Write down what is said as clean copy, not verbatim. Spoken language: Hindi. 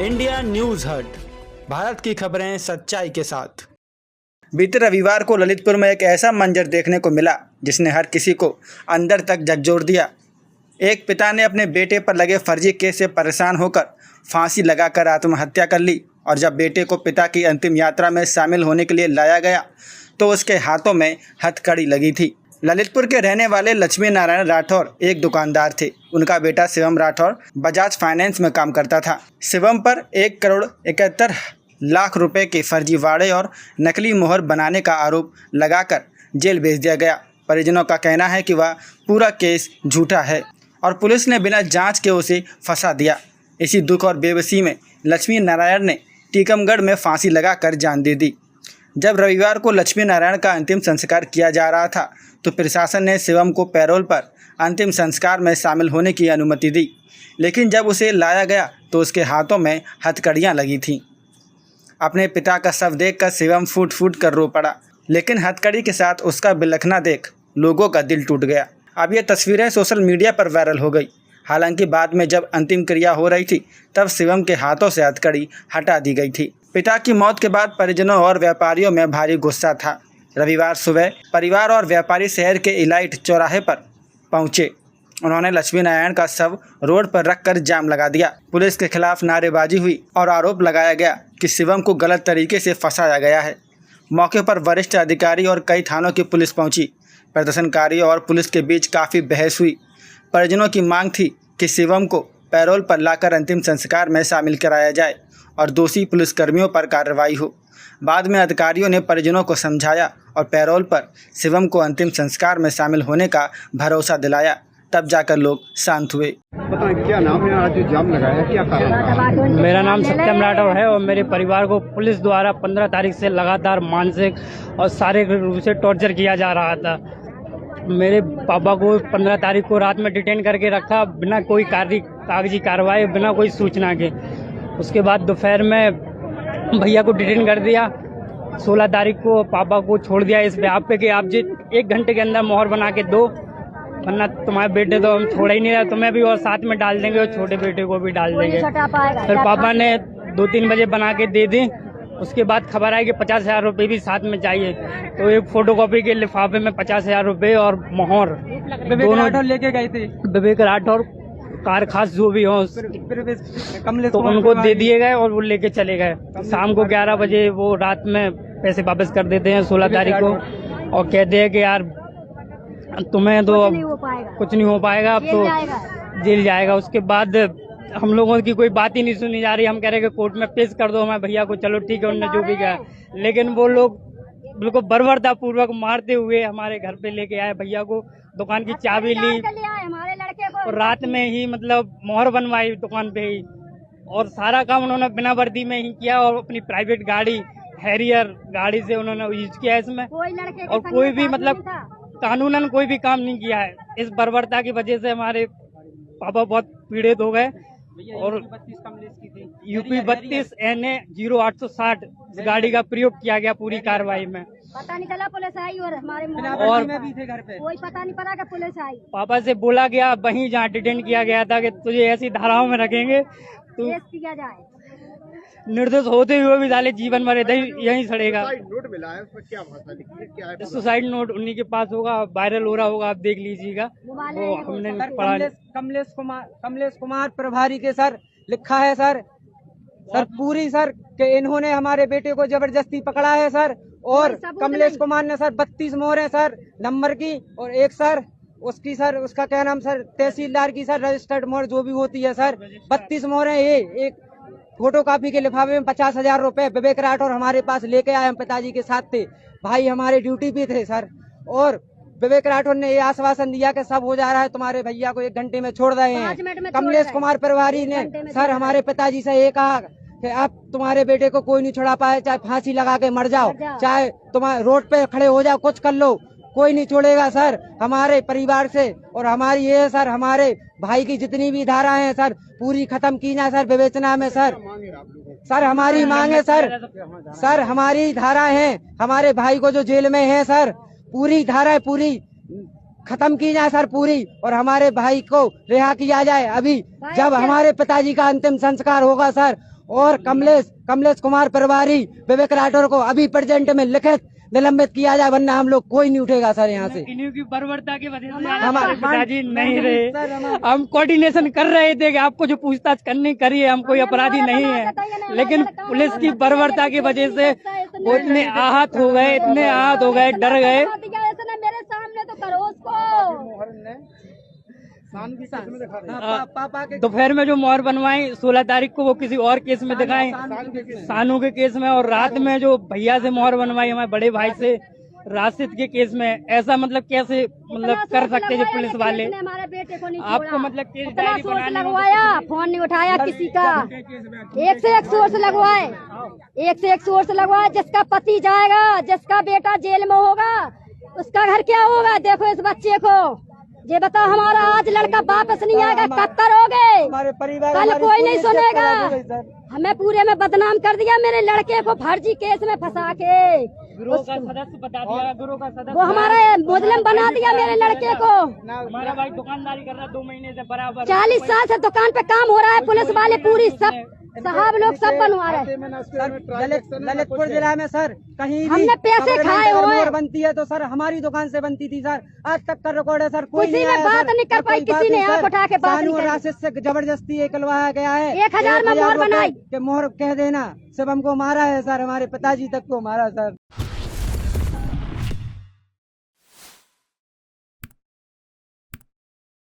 इंडिया न्यूज हट, भारत की खबरें सच्चाई के साथ। बीते रविवार को ललितपुर में एक ऐसा मंजर देखने को मिला जिसने हर किसी को अंदर तक झकझोर दिया। एक पिता ने अपने बेटे पर लगे फर्जी केस से परेशान होकर फांसी लगाकर आत्महत्या कर ली और जब बेटे को पिता की अंतिम यात्रा में शामिल होने के लिए लाया गया तो उसके हाथों में हथकड़ी लगी थी। ललितपुर के रहने वाले लक्ष्मी नारायण राठौर एक दुकानदार थे। उनका बेटा शिवम राठौर बजाज फाइनेंस में काम करता था। शिवम पर 1,71,00,000 रुपए के फर्जीवाड़े और नकली मोहर बनाने का आरोप लगाकर जेल भेज दिया गया। परिजनों का कहना है कि वह पूरा केस झूठा है और पुलिस ने बिना जांच के उसे फंसा दिया। इसी दुख और बेबसी में लक्ष्मी नारायण ने टीकमगढ़ में फांसी लगाकर जान दे दी। जब रविवार को लक्ष्मी नारायण का अंतिम संस्कार किया जा रहा था तो प्रशासन ने शिवम को पैरोल पर अंतिम संस्कार में शामिल होने की अनुमति दी, लेकिन जब उसे लाया गया तो उसके हाथों में हथकड़ियां लगी थीं। अपने पिता का शव देखकर शिवम फूट फूट कर रो पड़ा, लेकिन हथकड़ी के साथ उसका बिलखना देख लोगों का दिल टूट गया। अब ये तस्वीरें सोशल मीडिया पर वायरल हो गई। हालांकि बाद में जब अंतिम क्रिया हो रही थी तब शिवम के हाथों से हथकड़ी हटा दी गई थी। पिता की मौत के बाद परिजनों और व्यापारियों में भारी गुस्सा था। रविवार सुबह परिवार और व्यापारी शहर के इलाइट चौराहे पर पहुंचे। उन्होंने लक्ष्मी नारायण का शव रोड पर रखकर जाम लगा दिया। पुलिस के खिलाफ नारेबाजी हुई और आरोप लगाया गया कि शिवम को गलत तरीके से फंसाया गया है। मौके पर वरिष्ठ अधिकारी और कई थानों की पुलिस पहुंची। प्रदर्शनकारियों और पुलिस के बीच काफ़ी बहस हुई। परिजनों की मांग थी कि शिवम को पैरोल पर लाकर अंतिम संस्कार में शामिल कराया जाए और दोषी पुलिसकर्मियों पर कार्रवाई हो। बाद में अधिकारियों ने परिजनों को समझाया और पैरोल पर शिवम को अंतिम संस्कार में शामिल होने का भरोसा दिलाया। तब जाकर लोग शांत हुए। बताएं क्या नाम है, आज जाम लगाया, क्या कारण? मेरा नाम सत्यम राठौर है और मेरे परिवार को पुलिस द्वारा 15 तारीख से लगातार मानसिक और शारीरिक रूप से टॉर्चर किया जा रहा था। मेरे पापा को 15 तारीख को रात में डिटेन करके रखा बिना कोई कागजी कार्रवाई, बिना कोई सूचना के। उसके बाद दोपहर में भैया को डिटेन कर दिया। 16 तारीख को पापा को छोड़ दिया इस बात पे कि आप जी 1 घंटे के अंदर मोहर बना के दो, वरना तुम्हारे बेटे तो हम छोड़ ही नहीं रहे, तुम्हें भी और साथ में डाल देंगे और छोटे बेटे को भी डाल देंगे। फिर पापा ने 2-3 बजे बना के दे दी। उसके बाद खबर आई कि 50,000 रुपये भी साथ में चाहिए, तो एक फोटोकॉपी के लिफाफे में 50,000 रुपये और मोहर दोनों लेके गए थे। विवेक राठौर कार खास जो भी हो तो उनको दे दिए गए और वो लेके चले गए। शाम को 11 बजे वो रात में पैसे वापस कर देते हैं 16 तारीख को और कहते हैं कि यार तुम्हें तो कुछ नहीं हो पाएगा, अब तो जेल जाएगा। उसके बाद हम लोगों की कोई बात ही नहीं सुनी जा रही। हम कह रहे कि कोर्ट में पेश कर दो हमारे भैया को, चलो ठीक है, उन्होंने जो भी कहा, लेकिन वो लोग बिल्कुल बर्बरतापूर्वक मारते हुए हमारे घर पे लेके आए भैया को। दुकान की चाबी ली और रात में ही मतलब मोहर बनवाई दुकान पे ही, और सारा काम उन्होंने बिना वर्दी में ही किया और अपनी प्राइवेट गाड़ी हैरियर गाड़ी से उन्होंने यूज किया इसमें। और कोई भी मतलब कानूनन कोई भी काम नहीं किया है। इस बर्बरता की वजह से हमारे पापा बहुत पीड़ित हो गए। और यूपी 32 NA 0860 गाड़ी का प्रयोग किया गया पूरी कार्रवाई में। पता नहीं चला पुलिस आई और हमारे और भी थे घर पे, कोई पता नहीं पड़ा कि पुलिस आई। पापा से बोला गया वहीं जहाँ डिटेन किया गया था कि तुझे ऐसी धाराओं में रखेंगे तो किया जाए, निर्दोष होते हुए भी साले जीवन भर यहीं सड़ेगा। नोट मिला है, उसमें क्या भाषा लिखी है, क्या है? सुसाइड नोट उन्हीं के पास होगा, वायरल हो रहा होगा, आप देख लीजिएगा। वो हमने पढ़ा। कमलेश कुमार प्रभारी के सर लिखा है सर पूरी सर कि इन्होंने हमारे बेटे को जबरदस्ती पकड़ा है सर। और कमलेश कुमार ने सर 32 मोहरें सर नंबर की और एक सर उसकी सर उसका क्या नाम सर तहसीलदार की सर रजिस्टर्ड मोहर जो भी होती है सर 32 मोहरें। ये एक फोटो कॉपी के लिफाफे में 50,000 रुपए विवेक राठौर हमारे पास लेके आए। हम पिताजी के साथ थे, भाई हमारे ड्यूटी पे थे सर। और विवेक राठौर ने ये आश्वासन दिया कि सब हो जा रहा है, तुम्हारे भैया को 1 घंटे में छोड़ रहे हैं। कमलेश कुमार प्रभारी ने सर हमारे पिताजी से ये कहा कि आप तुम्हारे बेटे को कोई नहीं छुड़ा पाए, चाहे फांसी लगा के मर जाओ, चाहे तुम्हारे रोड पे खड़े हो जाओ, कुछ कर लो, कोई नहीं छोड़ेगा सर हमारे परिवार से। और हमारी ये सर हमारे भाई की जितनी भी धाराएं हैं सर पूरी खत्म की जाए सर विवेचना में सर। सर हमारी मांग है सर हमारी धाराएं हैं, हमारे भाई को जो जेल में है सर पूरी धाराएं पूरी खत्म की जाए सर पूरी, और हमारे भाई को रिहा किया जाए। अभी जब हमारे पिताजी का अंतिम संस्कार होगा सर और कमलेश कुमार प्रभारी विवेक राठौर को अभी प्रेजेंट में लिखित निलंबित किया जाए, वरना हम लोग कोई नहीं उठेगा सर यहाँ से। इन्हीं की बर्बरता की वजह से हमारे पिताजी नहीं रहे। हम कोऑर्डिनेशन कर रहे थे कि आपको जो पूछताछ करनी करिए, हम कोई अपराधी नहीं है, लेकिन पुलिस की बर्बरता की वजह से वो इतने आहत हो गए, डर गए। मेरे सामने तो करो उसको। पापा के दोपहर में जो मोहर बनवाई 16 तारीख को वो किसी और केस में दिखाई, सानू के केस में, और रात में जो भैया से मोहर बनवाई हमारे बड़े भाई से राशिद के केस में। ऐसा मतलब कैसे कर सकते हैं पुलिस वाले? हमारे बेटे को नहीं आपको मतलब केस इतना डायरी सोर्स बनाने में लगवाया, फोन नहीं उठाया किसी का। एक से एक सोर्स लगवाए, जिसका पति जाएगा, जिसका बेटा जेल में होगा, उसका घर क्या होगा? देखो इस बच्चे को, ये बताओ हमारा आज लड़का वापस नहीं आएगा, कब करोगे? हमारे परिवार कल हमारी कोई नहीं पूरी सुनेगा। इज्जत खराब हो गई, सर। हमें पूरे में बदनाम कर दिया, मेरे लड़के को फर्जी केस में फंसा के गुरु का सदस्य बता दिया, गुरु का सदस्य वो हमारे मुजरिम बना दिया मेरे लड़के को। हमारा भाई दुकानदारी कर रहा है 2 महीने से बराबर। 40 साल से दुकान पे काम हो रहा है, पुलिस वाले पूरी सब साहब लोग सब बनवा रहे हैं। ललितपुर जिला में सर कहीं भी हमने पैसे खबरें खाए अगर हुए। मोहर बनती है तो सर हमारी दुकान से बनती थी सर। आज तक का रिकॉर्ड है सर, कोई किसी नहीं ने आया बात सर। नहीं कर पाई, कोई बात किसी ने नहीं आंख सर। उठा के बात सानू नहीं और करी। राशिद से जबरदस्ती एकलवाया गया है। 1000 में मोहर रुपए बनाई। के मोहर कह देना, सिर्फ हमको मारा है सर, हमारे पिताजी तक को मारा सर।